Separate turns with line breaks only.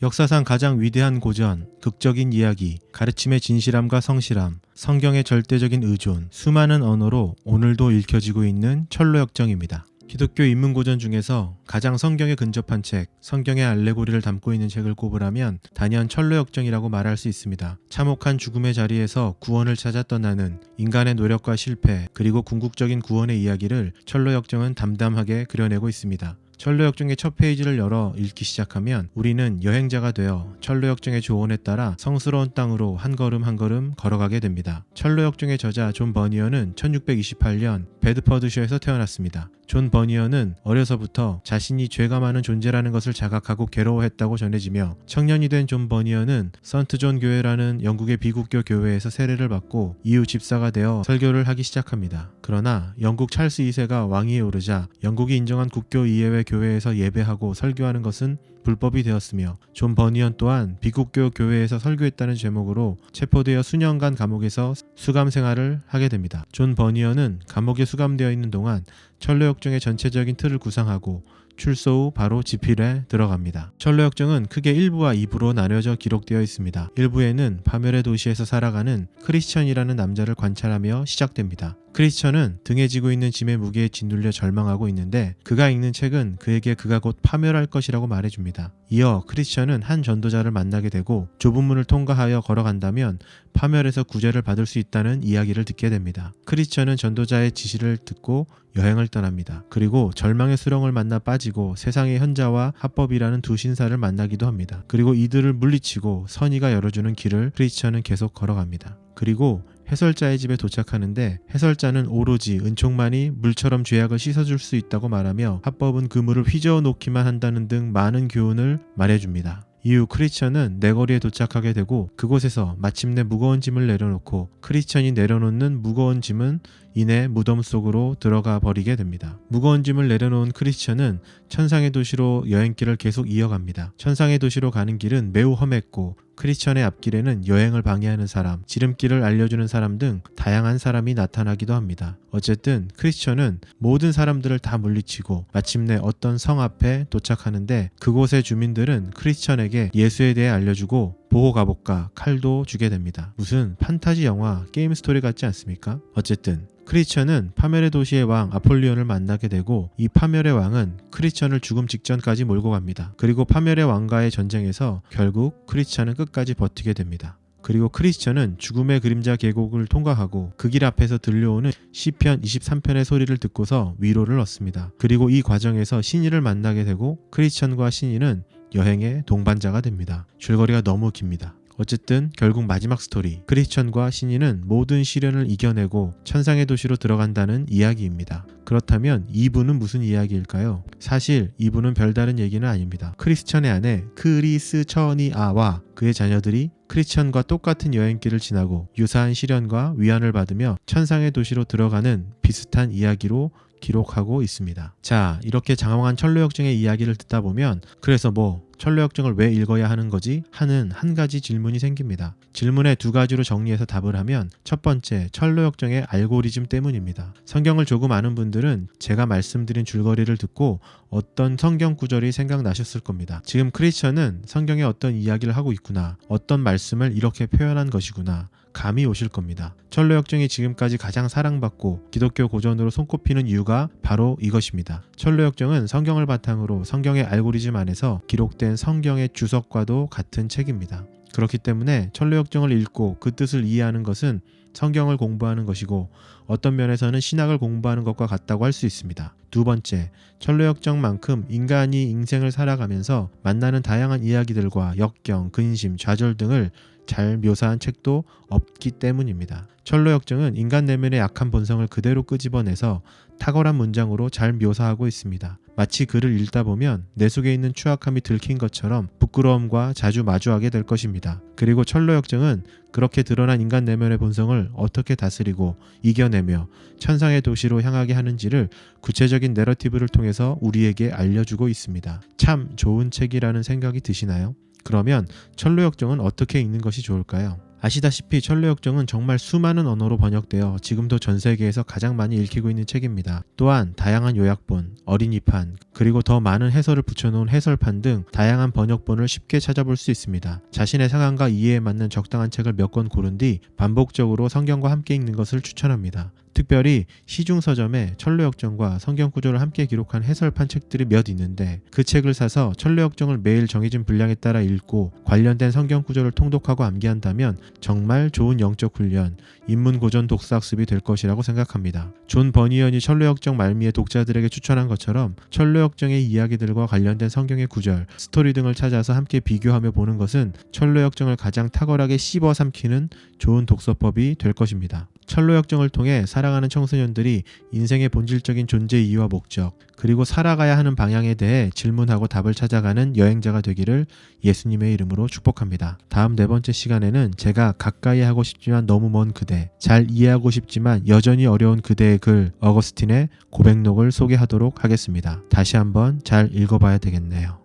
역사상 가장 위대한 고전, 극적인 이야기, 가르침의 진실함과 성실함, 성경의 절대적인 의존, 수많은 언어로 오늘도 읽혀지고 있는 철로역정입니다. 기독교 인문고전 중에서 가장 성경에 근접한 책, 성경의 알레고리를 담고 있는 책을 꼽으라면 단연 철로역정이라고 말할 수 있습니다. 참혹한 죽음의 자리에서 구원을 찾아 떠나는 인간의 노력과 실패, 그리고 궁극적인 구원의 이야기를 철로역정은 담담하게 그려내고 있습니다. 철로역정의 첫 페이지를 열어 읽기 시작하면 우리는 여행자가 되어 철로역정의 조언에 따라 성스러운 땅으로 한 걸음 한 걸음 걸어가게 됩니다. 철로역정의 저자 존 버니어는 1628년 베드퍼드셔에서 태어났습니다. 존 버니어는 어려서부터 자신이 죄가 많은 존재라는 것을 자각하고 괴로워했다고 전해지며 청년이 된 존 버니어는 선트 존 교회라는 영국의 비국교 교회에서 세례를 받고 이후 집사가 되어 설교를 하기 시작합니다. 그러나 영국 찰스 2세가 왕위에 오르자 영국이 인정한 국교 이외의 교회에서 예배하고 설교하는 것은 불법이 되었으며 존 버니언 또한 비국교 교회에서 설교했다는 제목으로 체포되어 수년간 감옥에서 수감 생활을 하게 됩니다. 존 버니언은 감옥에 수감되어 있는 동안 철로역정의 전체적인 틀을 구상하고 출소 후 바로 집필에 들어갑니다. 철로역정은 크게 1부와 2부로 나뉘어져 기록되어 있습니다. 1부에는 파멸의 도시에서 살아가는 크리스천이라는 남자를 관찰하며 시작됩니다. 크리스천은 등에 지고 있는 짐의 무게에 짓눌려 절망하고 있는데 그가 읽는 책은 그에게 그가 곧 파멸할 것이라고 말해줍니다. 이어 크리스천은 한 전도자를 만나게 되고 좁은 문을 통과하여 걸어간다면 파멸에서 구제를 받을 수 있다는 이야기를 듣게 됩니다. 크리스천은 전도자의 지시를 듣고 여행을 떠납니다. 그리고 절망의 수렁을 만나 빠지고 세상의 현자와 합법이라는 두 신사를 만나기도 합니다. 그리고 이들을 물리치고 선의가 열어주는 길을 크리스천은 계속 걸어갑니다. 그리고 해설자의 집에 도착하는데 해설자는 오로지 은총만이 물처럼 죄악을 씻어줄 수 있다고 말하며 합법은 그 물을 휘저어 놓기만 한다는 등 많은 교훈을 말해줍니다. 이후 크리스천은 내거리에 도착하게 되고 그곳에서 마침내 무거운 짐을 내려놓고 크리스천이 내려놓는 무거운 짐은 이내 무덤 속으로 들어가 버리게 됩니다. 무거운 짐을 내려놓은 크리스천은 천상의 도시로 여행길을 계속 이어갑니다. 천상의 도시로 가는 길은 매우 험했고 크리스천의 앞길에는 여행을 방해하는 사람, 지름길을 알려주는 사람 등 다양한 사람이 나타나기도 합니다. 어쨌든 크리스천은 모든 사람들을 다 물리치고 마침내 어떤 성 앞에 도착하는데 그곳의 주민들은 크리스천에게 예수에 대해 알려주고 보호 갑옷과 칼도 주게 됩니다. 무슨 판타지 영화 게임 스토리 같지 않습니까? 어쨌든 크리스천은 파멸의 도시의 왕 아폴리온을 만나게 되고 이 파멸의 왕은 크리스천을 죽음 직전까지 몰고 갑니다. 그리고 파멸의 왕과의 전쟁에서 결국 크리스천은 끝까지 버티게 됩니다. 그리고 크리스천은 죽음의 그림자 계곡을 통과하고 그 길 앞에서 들려오는 시편 23편의 소리를 듣고서 위로를 얻습니다. 그리고 이 과정에서 신이를 만나게 되고 크리스천과 신이는 여행의 동반자가 됩니다. 줄거리가 너무 깁니다. 어쨌든 결국 마지막 스토리, 크리스천과 신이는 모든 시련을 이겨내고 천상의 도시로 들어간다는 이야기입니다. 그렇다면 2부는 무슨 이야기일까요? 사실 2부는 별다른 얘기는 아닙니다. 크리스천의 아내 크리스천이아와 그의 자녀들이 크리스천과 똑같은 여행길을 지나고 유사한 시련과 위안을 받으며 천상의 도시로 들어가는 비슷한 이야기로 기록하고 있습니다. 자, 이렇게 장황한 철로역정의 이야기를 듣다 보면 그래서 철로역정을 왜 읽어야 하는 거지? 하는 한 가지 질문이 생깁니다. 질문에 두 가지로 정리해서 답을 하면 첫 번째, 철로역정의 알고리즘 때문입니다. 성경을 조금 아는 분들은 제가 말씀드린 줄거리를 듣고 어떤 성경 구절이 생각나셨을 겁니다. 지금 크리스천은 성경에 어떤 이야기를 하고 있구나, 어떤 말씀을 이렇게 표현한 것이구나, 감이 오실 겁니다. 철로역정이 지금까지 가장 사랑받고 기독교 고전으로 손꼽히는 이유가 바로 이것입니다. 철로역정은 성경을 바탕으로 성경의 알고리즘 안에서 기록된 성경의 주석과도 같은 책입니다. 그렇기 때문에 철로역정을 읽고 그 뜻을 이해하는 것은 성경을 공부하는 것이고 어떤 면에서는 신학을 공부하는 것과 같다고 할 수 있습니다. 두 번째, 철로역정만큼 인간이 인생을 살아가면서 만나는 다양한 이야기들과 역경, 근심, 좌절 등을 잘 묘사한 책도 없기 때문입니다. 철로역정은 인간 내면의 약한 본성을 그대로 끄집어내서 탁월한 문장으로 잘 묘사하고 있습니다. 마치 글을 읽다 보면 내 속에 있는 추악함이 들킨 것처럼 부끄러움과 자주 마주하게 될 것입니다. 그리고 철로역정은 그렇게 드러난 인간 내면의 본성을 어떻게 다스리고 이겨내며 천상의 도시로 향하게 하는지를 구체적인 내러티브를 통해서 우리에게 알려주고 있습니다. 참 좋은 책이라는 생각이 드시나요? 그러면 철로역정은 어떻게 읽는 것이 좋을까요? 아시다시피 철로역정은 정말 수많은 언어로 번역되어 지금도 전 세계에서 가장 많이 읽히고 있는 책입니다. 또한 다양한 요약본, 어린이판, 그리고 더 많은 해설을 붙여놓은 해설판 등 다양한 번역본을 쉽게 찾아볼 수 있습니다. 자신의 상황과 이해에 맞는 적당한 책을 몇 권 고른 뒤 반복적으로 성경과 함께 읽는 것을 추천합니다. 특별히 시중 서점에 철로역정과 성경 구절을 함께 기록한 해설판 책들이 몇 있는데 그 책을 사서 철로역정을 매일 정해진 분량에 따라 읽고 관련된 성경 구절을 통독하고 암기한다면 정말 좋은 영적 훈련, 인문고전 독서학습이 될 것이라고 생각합니다. 존 버니언이 철로역정 말미에 독자들에게 추천한 것처럼 철로역정의 이야기들과 관련된 성경의 구절, 스토리 등을 찾아서 함께 비교하며 보는 것은 철로역정을 가장 탁월하게 씹어 삼키는 좋은 독서법이 될 것입니다. 철로역정을 통해 살아가는 청소년들이 인생의 본질적인 존재 이유와 목적, 그리고 살아가야 하는 방향에 대해 질문하고 답을 찾아가는 여행자가 되기를 예수님의 이름으로 축복합니다. 다음 4번째 시간에는 제가 가까이 하고 싶지만 너무 먼 그대, 잘 이해하고 싶지만 여전히 어려운 그대의 글 어거스틴의 고백록을 소개하도록 하겠습니다. 다시 한번 잘 읽어봐야 되겠네요.